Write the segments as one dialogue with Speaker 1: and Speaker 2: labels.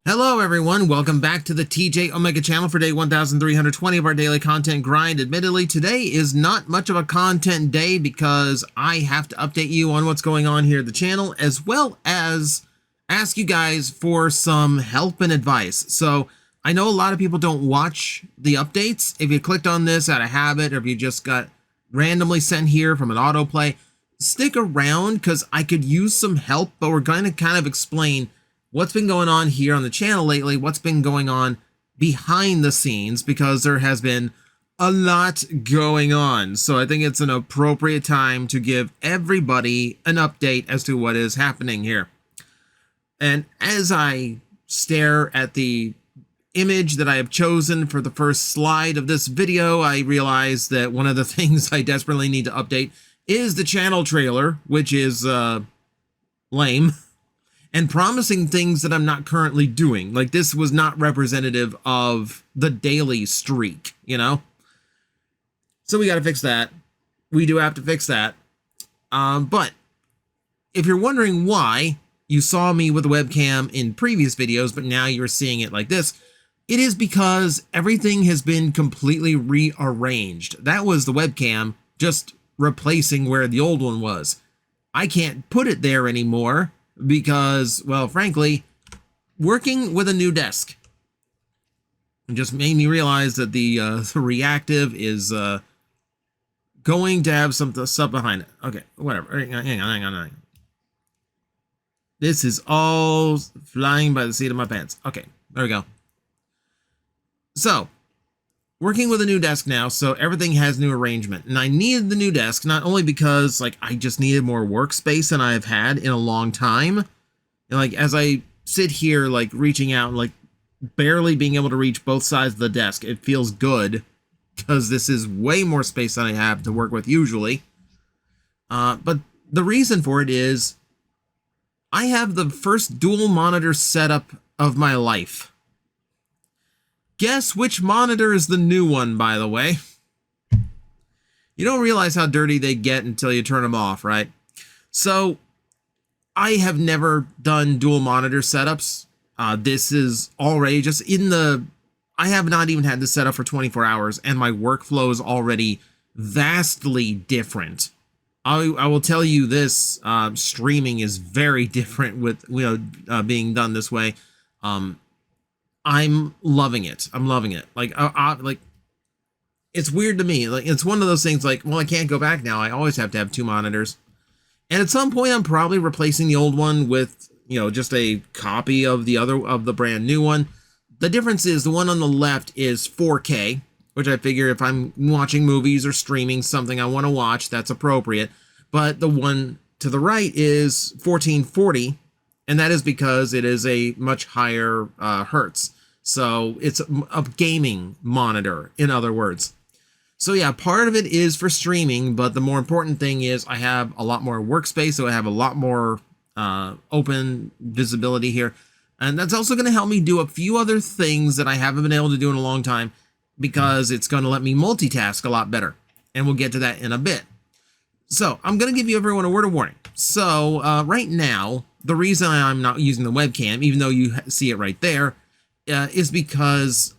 Speaker 1: Hello everyone, welcome back to the TJOmega channel for day 1320 of our daily content grind. Admittedly, today is not much of a content day because I have to update you on what's going on here at the channel, as well as ask you guys for some help and advice. So I know a lot of people don't watch the updates. If you clicked on this out of habit, or if you just got randomly sent here from an autoplay, stick around because I could use some help, but we're going to kind of explain what's been going on here on the channel lately, what's been going on behind the scenes, because there has been a lot going on. So I think it's an appropriate time to give everybody an update as to what is happening here. And as I stare at the image that I have chosen for the first slide of this video, I realize that one of the things I desperately need to update is the channel trailer, which is lame. And promising things that I'm not currently doing. Like, this was not representative of the daily streak, you know? So we got to fix that. We do have to fix that. But if you're wondering why you saw me with a webcam in previous videos, but now you're seeing it like this, it is because everything has been completely rearranged. That was the webcam just replacing where the old one was. I can't put it there anymore because, well, frankly, working with a new desk just made me realize that the reactive is going to have some stuff behind it. Okay, whatever. Hang on. This is all flying by the seat of my pants. Okay, there we go. So, working with a new desk now, so everything has new arrangement. And I needed the new desk, not only because, like, I just needed more workspace than I've had in a long time. And, like, as I sit here, like, reaching out and, like, barely being able to reach both sides of the desk, it feels good, because this is way more space than I have to work with usually. But the reason for it is I have the first dual monitor setup of my life. Guess which monitor is the new one, by the way? You don't realize how dirty they get until you turn them off, right? So, I have never done dual monitor setups. This is already just in the... I have not even had this set up for 24 hours, and my workflow is already vastly different. I will tell you this, streaming is very different with, being done this way. I'm loving it. I'm loving it. Like, it's weird to me. Like, it's one of those things like, well, I can't go back now. I always have to have two monitors. And at some point, I'm probably replacing the old one with, just a copy of the brand new one. The difference is the one on the left is 4K, which I figure if I'm watching movies or streaming something I want to watch, that's appropriate. But the one to the right is 1440, and that is because it is a much higher hertz. So it's a gaming monitor, in other words. So yeah, part of it is for streaming, but the more important thing is I have a lot more workspace, so I have a lot more open visibility here. And that's also going to help me do a few other things that I haven't been able to do in a long time, because it's going to let me multitask a lot better. And we'll get to that in a bit. So I'm going to give you everyone a word of warning. So right now, the reason I'm not using the webcam, even though you see it right there, is because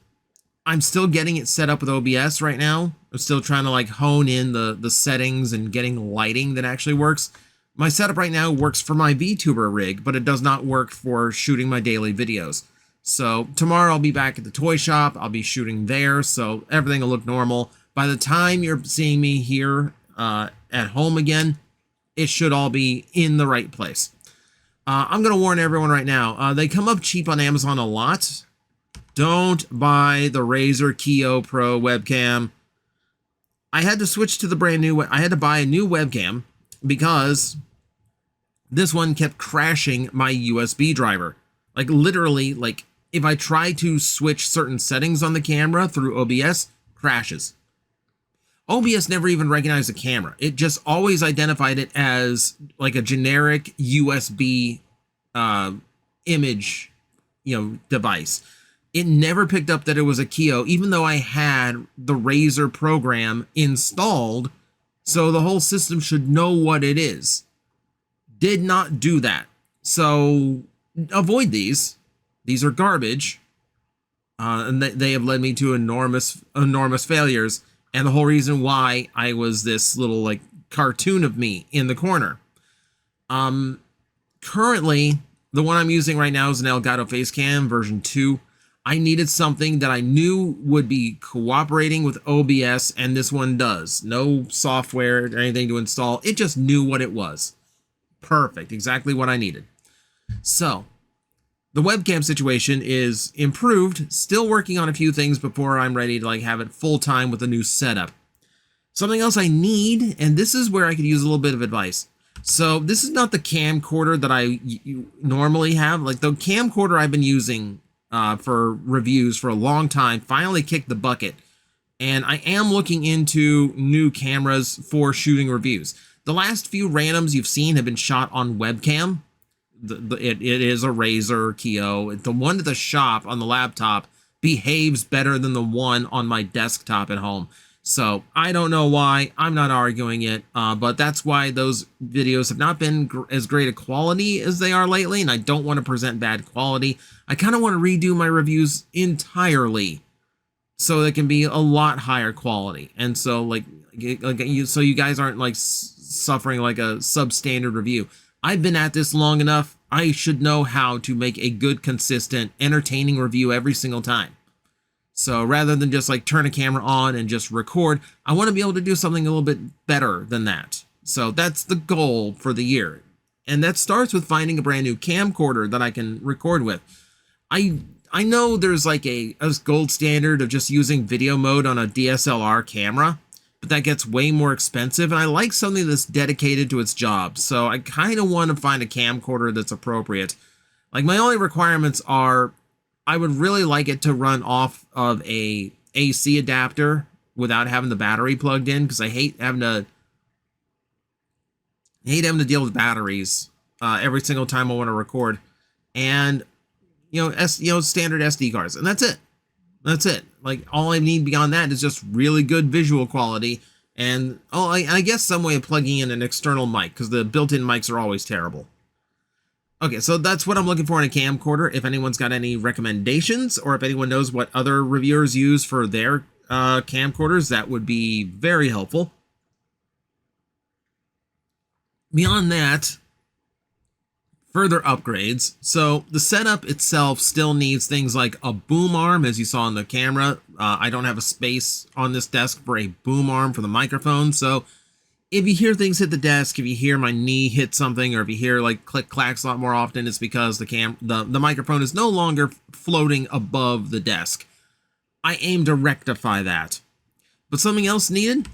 Speaker 1: I'm still getting it set up with OBS right now. I'm still trying to like hone in the settings and getting lighting that actually works. My setup right now works for my VTuber rig, but it does not work for shooting my daily videos. So tomorrow I'll be back at the toy shop. I'll be shooting there, so everything will look normal. By the time you're seeing me here at home again, it should all be in the right place. I'm going to warn everyone right now. They come up cheap on Amazon a lot. Don't buy the Razer Kiyo Pro webcam. I had to switch to the brand new... I had to buy a new webcam because this one kept crashing my USB driver. Like, literally, like, if I try to switch certain settings on the camera through OBS, crashes. OBS never even recognized the camera. It just always identified it as like a generic USB image, device. It never picked up that it was a Kiyo, even though I had the Razer program installed, so the whole system should know what it is. Did not do that. So avoid these. These are garbage, and they have led me to enormous failures, and the whole reason why I was this little like cartoon of me in the corner. Currently, the one I'm using right now is an Elgato Facecam version 2. I needed something that I knew would be cooperating with OBS, and this one does. No software or anything to install. It just knew what it was. Perfect. Exactly what I needed. So, the webcam situation is improved. Still working on a few things before I'm ready to like have it full time with a new setup. Something else I need, and this is where I could use a little bit of advice. So this is not the camcorder that I normally have. Like the camcorder I've been using for reviews for a long time finally kicked the bucket. And I am looking into new cameras for shooting reviews. The last few randoms you've seen have been shot on webcam. It is a Razer Keo. The one at the shop on the laptop behaves better than the one on my desktop at home. So I don't know why. I'm not arguing it, but that's why those videos have not been as great a quality as they are lately, and I don't want to present bad quality. I kind of want to redo my reviews entirely so they can be a lot higher quality, and so so you guys aren't like suffering like a substandard review. I've been at this long enough. I should know how to make a good, consistent, entertaining review every single time. So rather than just like turn a camera on and just record, I want to be able to do something a little bit better than that. So that's the goal for the year. And that starts with finding a brand new camcorder that I can record with. I know there's like a gold standard of just using video mode on a DSLR camera, but that gets way more expensive. And I like something that's dedicated to its job. So I kind of want to find a camcorder that's appropriate. Like my only requirements are, I would really like it to run off of a AC adapter without having the battery plugged in, because I hate having to deal with batteries every single time I want to record. And standard SD cards, and that's it. That's it. Like all I need beyond that is just really good visual quality, and I guess some way of plugging in an external mic, because the built-in mics are always terrible. Okay, so that's what I'm looking for in a camcorder. If anyone's got any recommendations, or if anyone knows what other reviewers use for their camcorders, that would be very helpful. Beyond that, further upgrades. So the setup itself still needs things like a boom arm, as you saw in the camera. I don't have a space on this desk for a boom arm for the microphone, so if you hear things hit the desk, if you hear my knee hit something, or if you hear like click clacks a lot more often, it's because the microphone is no longer floating above the desk. I aim to rectify that. But something else needed?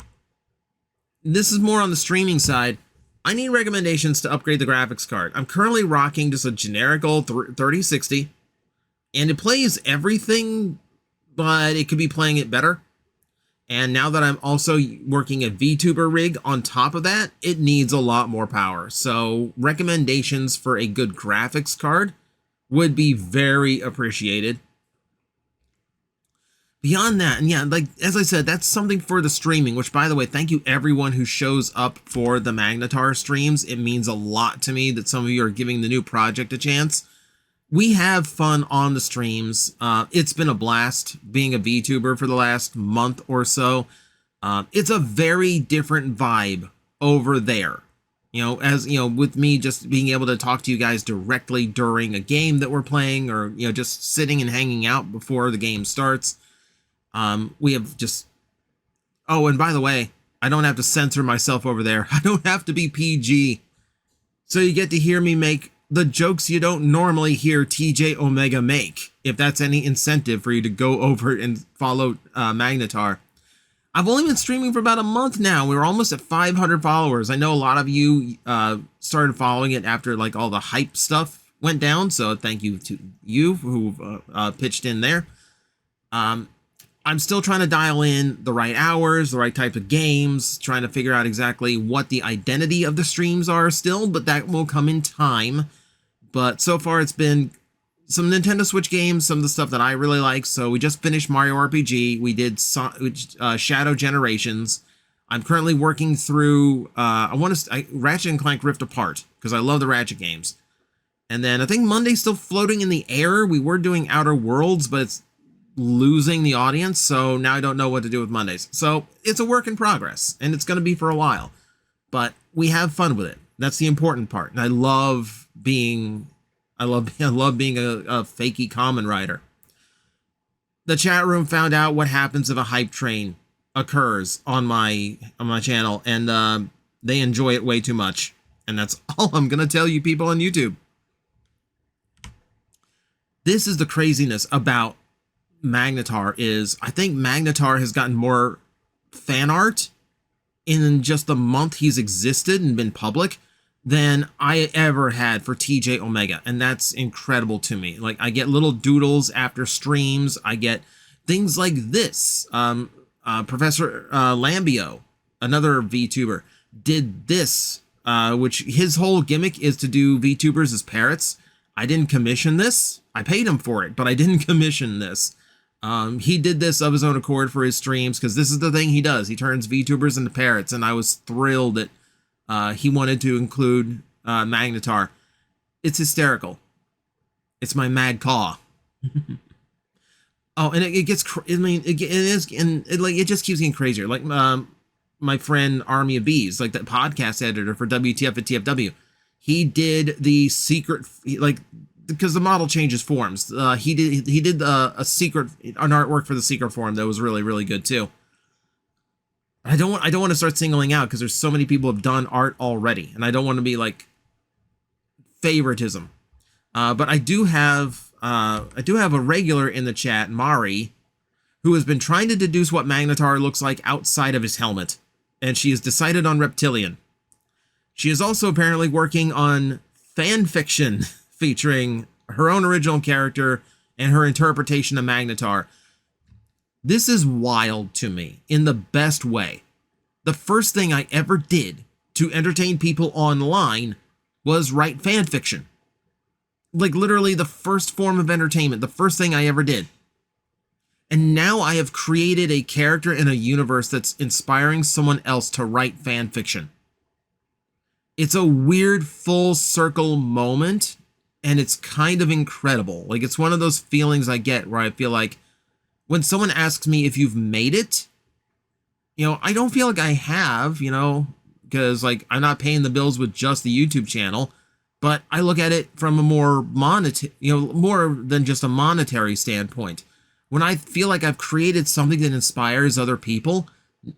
Speaker 1: This is more on the streaming side. I need recommendations to upgrade the graphics card. I'm currently rocking just a generic old 3060, and it plays everything, but it could be playing it better. And now that I'm also working a VTuber rig on top of that, it needs a lot more power. So recommendations for a good graphics card would be very appreciated. Beyond that, and yeah, like as I said, that's something for the streaming, which by the way, thank you everyone who shows up for the Magnetar streams. It means a lot to me that some of you are giving the new project a chance. We have fun on the streams. It's been a blast being a VTuber for the last month or so. It's a very different vibe over there. As with me just being able to talk to you guys directly during a game that we're playing, or just sitting and hanging out before the game starts. We have just, oh, and by the way, I don't have to censor myself over there. I don't have to be PG. So you get to hear me make the jokes you don't normally hear TJOmega make, if that's any incentive for you to go over and follow Magnetar. I've only been streaming for about a month now. We're almost at 500 followers. I know a lot of you started following it after like all the hype stuff went down, so thank you to you who pitched in there. I'm still trying to dial in the right hours, the right type of games, trying to figure out exactly what the identity of the streams are still, but that will come in time. But so far it's been some Nintendo Switch games, some of the stuff that I really like. So we just finished Mario RPG. We did Shadow Generations. I'm currently working through, Ratchet and Clank Rift Apart, because I love the Ratchet games. And then I think Monday's still floating in the air. We were doing Outer Worlds, but it's losing the audience. So now I don't know what to do with Mondays. So it's a work in progress, and it's going to be for a while. But we have fun with it. That's the important part. And I love being a fakey common writer. The chat room found out what happens if a hype train occurs on my channel, and they enjoy it way too much. And that's all I'm going to tell you people on YouTube. This is the craziness about Magnetar is I think Magnetar has gotten more fan art in just the month he's existed and been public than I ever had for TJOmega, and that's incredible to me. Like, I get little doodles after streams. I get things like this. Professor Lambio, another VTuber, did this, which his whole gimmick is to do VTubers as parrots. I didn't commission this. I paid him for it, but I didn't commission this. He did this of his own accord for his streams, because this is the thing he does. He turns VTubers into parrots, and I was thrilled that he wanted to include Magnetar. It's hysterical. It's my mad caw. Oh, and it gets, it just keeps getting crazier. Like my friend Army of Bees, like that podcast editor for WTF at TFW, he did the secret, like, because the model changes forms. He did an artwork for the secret form that was really, really good too. I don't want to start singling out because there's so many people who have done art already, and I don't want to be like favoritism. But I do have a regular in the chat, Mari, who has been trying to deduce what Magnetar looks like outside of his helmet, and she has decided on reptilian. She is also apparently working on Fanfiction featuring her own original character and her interpretation of Magnetar. This is wild to me in the best way. The first thing I ever did to entertain people online was write fanfiction. Like, literally the first form of entertainment, the first thing I ever did. And now I have created a character in a universe that's inspiring someone else to write fanfiction. It's a weird full circle moment, and it's kind of incredible. Like, it's one of those feelings I get where I feel like when someone asks me if you've made it, you know, I don't feel like I have, you know, because, like, I'm not paying the bills with just the YouTube channel, but I look at it from a more more than just a monetary standpoint. When I feel like I've created something that inspires other people,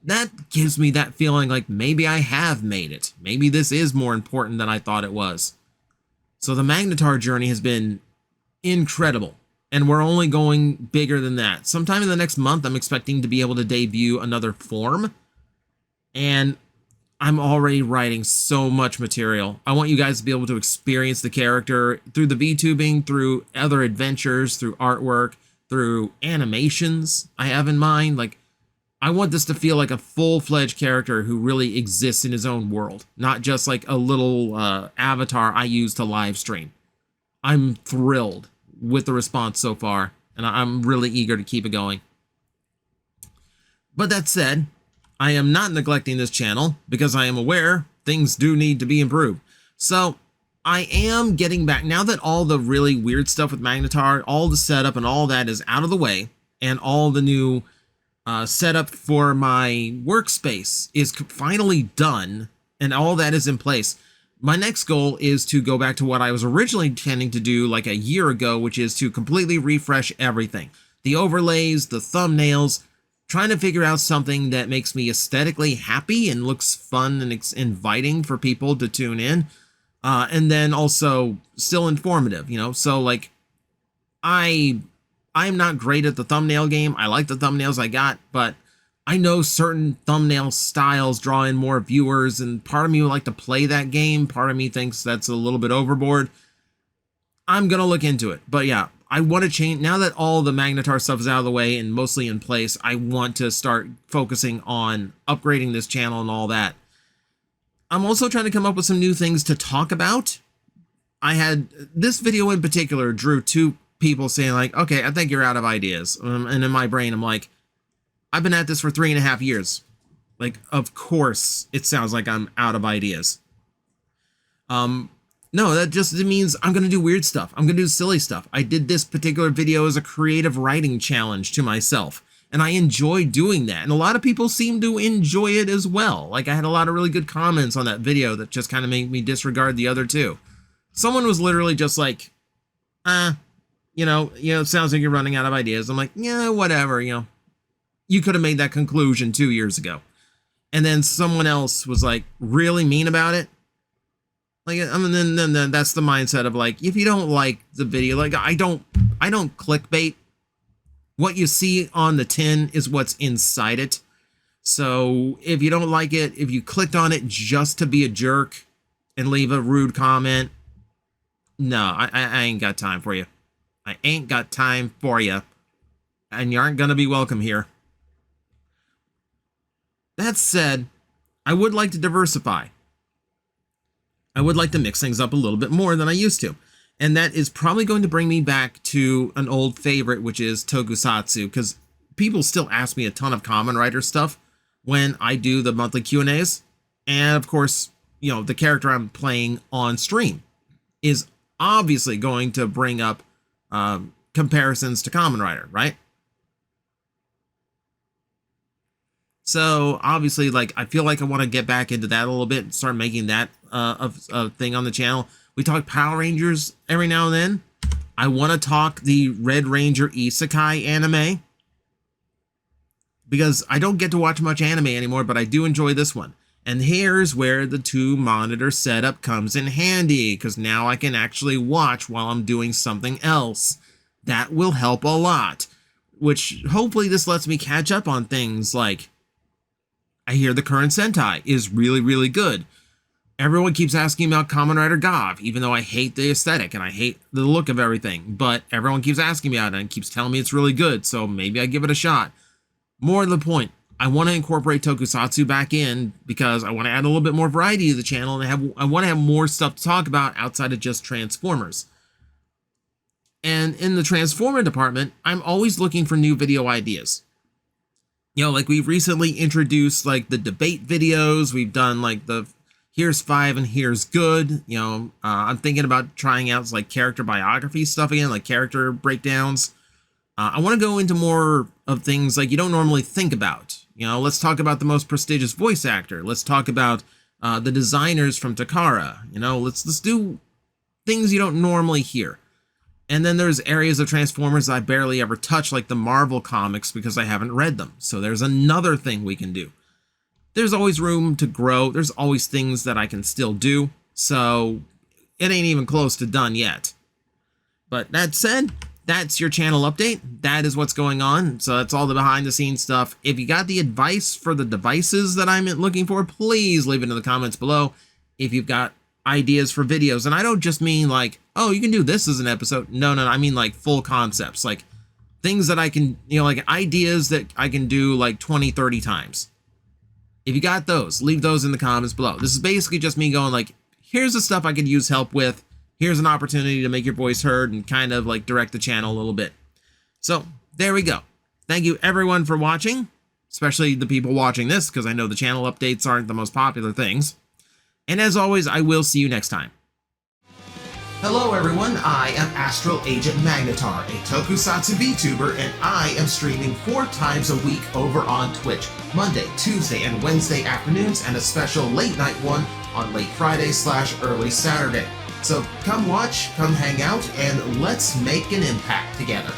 Speaker 1: that gives me that feeling like maybe I have made it. Maybe this is more important than I thought it was. So the Magnetar journey has been incredible. And we're only going bigger than that. Sometime in the next month, I'm expecting to be able to debut another form. And I'm already writing so much material. I want you guys to be able to experience the character through the VTubing, through other adventures, through artwork, through animations I have in mind. Like, I want this to feel like a full-fledged character who really exists in his own world, not just like a little avatar I use to live stream. I'm thrilled with the response so far, and I'm really eager to keep it going. But that said, I am not neglecting this channel because I am aware things do need to be improved. So I am getting back, now that all the really weird stuff with Magnetar, all the setup and all that is out of the way, and all the new setup for my workspace is finally done, and all that is in place. My next goal is to go back to what I was originally intending to do like a year ago, which is to completely refresh everything. The overlays, the thumbnails, trying to figure out something that makes me aesthetically happy and looks fun and inviting for people to tune in. And then also still informative, you know? So, like, I'm not great at the thumbnail game. I like the thumbnails I got, but I know certain thumbnail styles draw in more viewers, and part of me would like to play that game. Part of me thinks that's a little bit overboard. I'm going to look into it. But yeah, I want to change. Now that all the Magnetar stuff is out of the way and mostly in place, I want to start focusing on upgrading this channel and all that. I'm also trying to come up with some new things to talk about. I had this video in particular drew two people saying like, okay, I think you're out of ideas. And in my brain, I'm like, I've been at this for 3.5 years. Like, of course, it sounds like I'm out of ideas. Now No, that just means I'm going to do weird stuff. I'm going to do silly stuff. I did this particular video as a creative writing challenge to myself, and I enjoy doing that. And a lot of people seem to enjoy it as well. Like, I had a lot of really good comments on that video that just kind of made me disregard the other two. Someone was literally just like, it sounds like you're running out of ideas. I'm like, yeah, whatever, you could have made that conclusion 2 years ago. And then someone else was like really mean about it. Like, I mean, then that's the mindset of like, if you don't like the video, like I don't clickbait. What you see on the tin is what's inside it. So if you don't like it, if you clicked on it just to be a jerk and leave a rude comment, no, I ain't got time for you. I ain't got time for you. And you aren't going to be welcome here. That said, I would like to diversify. I would like to mix things up a little bit more than I used to. And that is probably going to bring me back to an old favorite, which is tokusatsu, because people still ask me a ton of Kamen Rider stuff when I do the monthly Q&As. And of course, the character I'm playing on stream is obviously going to bring up comparisons to Kamen Rider, right? So obviously, like, I feel like I want to get back into that a little bit and start making that a thing on the channel. We talk Power Rangers every now and then. I want to talk the Red Ranger Isekai anime, because I don't get to watch much anime anymore, but I do enjoy this one. And here's where the 2-monitor setup comes in handy, because now I can actually watch while I'm doing something else. That will help a lot, which hopefully this lets me catch up on things like, I hear the current Sentai is really, really good. Everyone keeps asking about Kamen Rider Gav, even though I hate the aesthetic and I hate the look of everything. But everyone keeps asking me about it and keeps telling me it's really good, so maybe I give it a shot. More to the point, I want to incorporate tokusatsu back in because I want to add a little bit more variety to the channel, and I want to have more stuff to talk about outside of just Transformers. And in the Transformer department, I'm always looking for new video ideas. Like we've recently introduced like the debate videos. We've done like the here's 5 and here's good. I'm thinking about trying out like character biography stuff again, like character breakdowns. I want to go into more of things like you don't normally think about. Let's talk about the most prestigious voice actor. Let's talk about the designers from Takara. Let's do things you don't normally hear. And then there's areas of Transformers I barely ever touch, like the Marvel comics, because I haven't read them. So there's another thing we can do. There's always room to grow. There's always things that I can still do. So it ain't even close to done yet. But that said, that's your channel update. That is what's going on. So that's all the behind the scenes stuff. If you got the advice for the devices that I'm looking for, please leave it in the comments below. If you've got ideas for videos, and I don't just mean like, oh, you can do this as an episode. No, I mean like full concepts, like things that I can, like ideas that I can do like 20, 30 times. If you got those, leave those in the comments below. This is basically just me going like, here's the stuff I could use help with. Here's an opportunity to make your voice heard and kind of like direct the channel a little bit. So there we go. Thank you everyone for watching, especially the people watching this, because I know the channel updates aren't the most popular things. And as always, I will see you next time. Hello everyone, I am Astral Agent Magnetar, a Tokusatsu VTuber, and I am streaming 4 times a week over on Twitch, Monday, Tuesday, and Wednesday afternoons, and a special late night one on late Friday/early Saturday. So come watch, come hang out, and let's make an impact together.